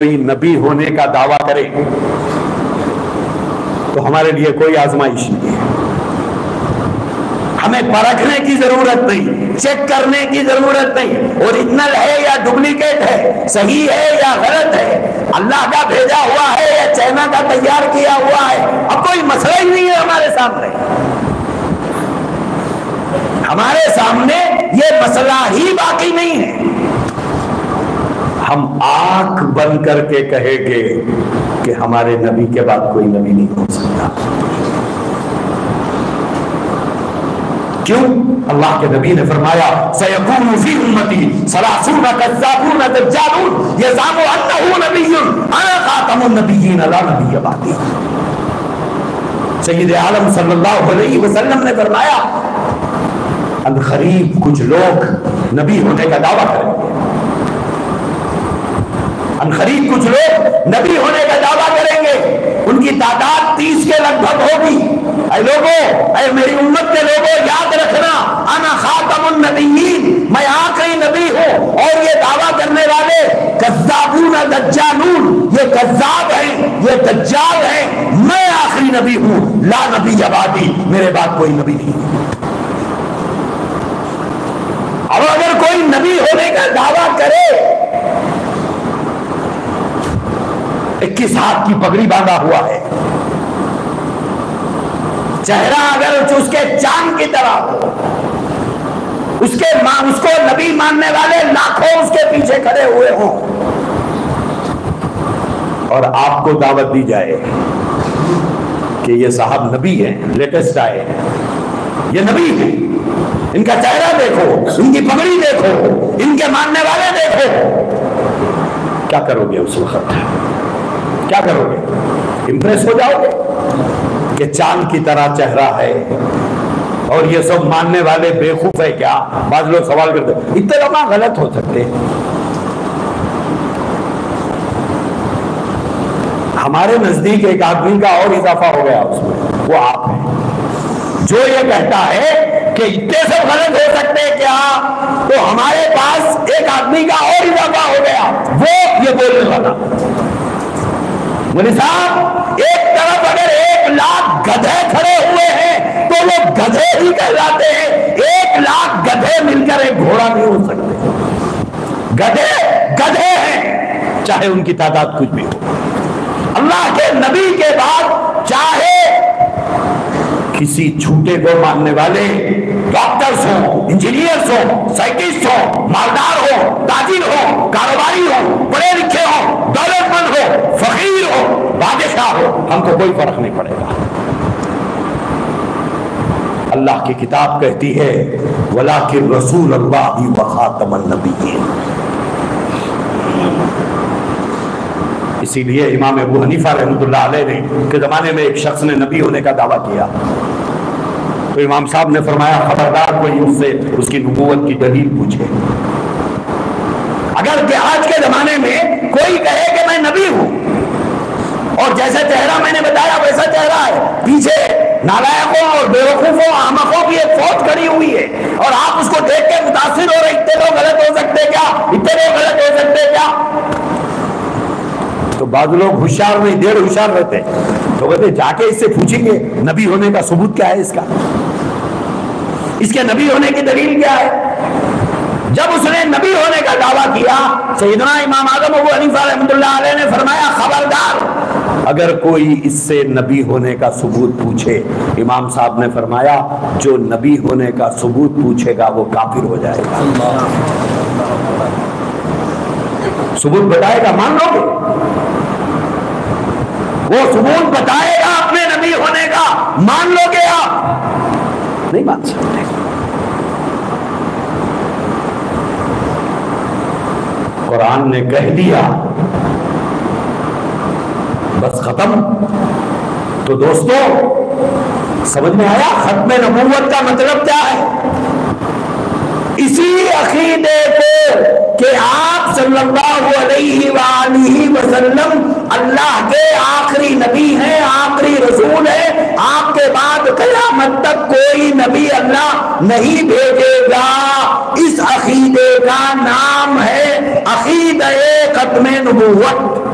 کوئی نبی ہونے کا دعویٰ کرے تو ہمارے لیے کوئی آزمائش نہیں ہے. ہمیں پرکھنے کی ضرورت نہیں، چیک کرنے کی ضرورت نہیں، اوریجنل ہے یا ڈپلیکیٹ ہے، صحیح ہے یا غلط ہے، اللہ کا بھیجا ہوا ہے یا چائنا کا تیار کیا ہوا ہے. اب کوئی مسئلہ ہی نہیں ہے ہمارے سامنے. ہمارے سامنے یہ مسئلہ ہی باقی نہیں ہے. ہم آنکھ بند کر کے کہیں گے کہ ہمارے نبی کے بعد کوئی نبی نہیں ہو سکتا. کیوں؟ اللہ کے نبی نے فرمایا سَيَكُونُ فِي أُمَّتِي ثَلَاثُونَ كَذَّابُونَ دَجَّالُونَ يَزْعُمُ أَنَّهُ نَبِيٌّ أَنَا خَاتَمُ النَّبِيِّينَ لَا نَبِيَّ بَعْدِي. سید عالم صلی اللہ علیہ وسلم نے فرمایا ان قریب کچھ لوگ نبی ہونے کا دعویٰ کریں گے. ان قریب کچھ لوگ نبی ہونے کا دعویٰ کریں گے. ان کی تعداد 30 کے لگ بھگ ہوگی. اے لوگوں، اے میری امت کے لوگوں، یاد رکھنا انا خاتم النبیین، میں آخری نبی ہوں. اور یہ دعویٰ کرنے والے کذابون دجالون، یہ کذاب ہیں، یہ دجال ہیں. میں آخری نبی ہوں، لا نبی بعدی، میرے بعد کوئی نبی نہیں. اب اگر کوئی نبی ہونے کا دعویٰ کرے، 21 ہاتھ کی پگڑی باندھا ہوا ہے، چہرہ اگر اس کے چاند کی طرح ہو، اس کو نبی ماننے والے لاکھوں اس کے پیچھے کھڑے ہوئے ہوں، اور آپ کو دعوت دی جائے کہ یہ صاحب نبی ہیں، لیٹسٹ آئے ہیں، یہ نبی ہیں، ان کا چہرہ دیکھو، ان کی پگڑی دیکھو، ان کے ماننے والے دیکھو، کیا کرو گے اس وقت؟ کیا کرو گے؟ امپریس ہو جاؤ گے کہ چاند کی طرح چہرہ ہے اور یہ سب ماننے والے بیوقوف ہے کیا؟ بعض لوگ سوال کرتے ہیں اتنے لوگ غلط ہو سکتے ہیں. ہمارے نزدیک ایک آدمی کا اور اضافہ ہو گیا اس میں، وہ آپ ہیں جو یہ کہتا ہے کہ اتنے سب غلط ہو سکتے ہیں کیا؟ تو ہمارے پاس ایک آدمی کا اور اضافہ ہو گیا، وہ یہ بولنے والا. مولوی صاحب، ایک طرف اگر 1 لاکھ گدھے کھڑے ہوئے ہیں تو وہ گدھے ہی کہلاتے ہیں. 1 لاکھ گدھے مل کر ایک گھوڑا نہیں ہو سکتے. گدھے ہیں، چاہے ان کی تعداد کچھ بھی ہو. اللہ کے نبی کے بعد چاہے کسی جھوٹے کو ماننے والے ڈاکٹرز ہوں، انجینئرز ہوں، سائنٹسٹ ہوں، مالدار ہوں، تاجر ہوں، کاروباری ہوں، پڑھے لکھے ہوں، دولت مند ہو، فقیر ہو، بادشاہ ہو، ہم کو کوئی فرق نہیں پڑے گا. اللہ کی کتاب کہتی ہے وَلَٰكِن رَسُولَ اللَّهِ وَخَاتَمَ النَّبِيِّينَ. اسی لیے امام ابو حنیفہ رحمۃ اللہ علیہ کے زمانے میں ایک شخص نے نبی ہونے کا دعویٰ کیا تو امام صاحب نے فرمایا خبردار کوئی اس سے اس کی نبوت کی دلیل پوچھے. اگر کہ آج کے زمانے میں کوئی کہے کہ میں نبی ہوں اور جیسا چہرہ میں نے بتایا ویسا چہرہ ہے، پیچھے نالائقوں اور بیوقوفوں احمقوں کی ایک فوج کھڑی ہوئی ہے اور آپ اس کو دیکھ کے متاثر ہو رہے اتنے لوگ غلط ہو سکتے کیا، اتنے لوگ غلط ہو سکتے کیا؟ تو بعض لوگ ہوشیار نہیں، دیر ہوشیار رہتے تو کہتے جا کے اس سے پوچھیں گے نبی ہونے کا ثبوت کیا ہے، اس کے نبی ہونے کی دلیل کیا ہے. جب اس نے نبی ہونے کا دعویٰ کیا سیدنا امام اعظم ابو حنیفہ رحمۃ اللہ علیہ نے فرمایا خبردار اگر کوئی اس سے نبی ہونے کا ثبوت پوچھے. امام صاحب نے فرمایا جو نبی ہونے کا ثبوت پوچھے گا وہ کافر ہو جائے گا. ثبوت بتائے گا مان لو گے؟ وہ ثبوت بتائے گا اپنے نبی ہونے کا، مان لو گے؟ آپ نہیں مان سکتے. قرآن نے کہہ دیا بس ختم. تو دوستو سمجھ میں آیا ختم نبوت کا مطلب کیا ہے؟ اسی عقیدے کو کہ آپ صلی اللہ علیہ وآلہ وسلم اللہ کے آخری نبی ہیں، آخری رسول ہیں، آپ کے بعد قیامت تک کوئی نبی اللہ نہیں بھیجے گا. اس عقیدے کا نام ہے عقیدہ ختم نبوت.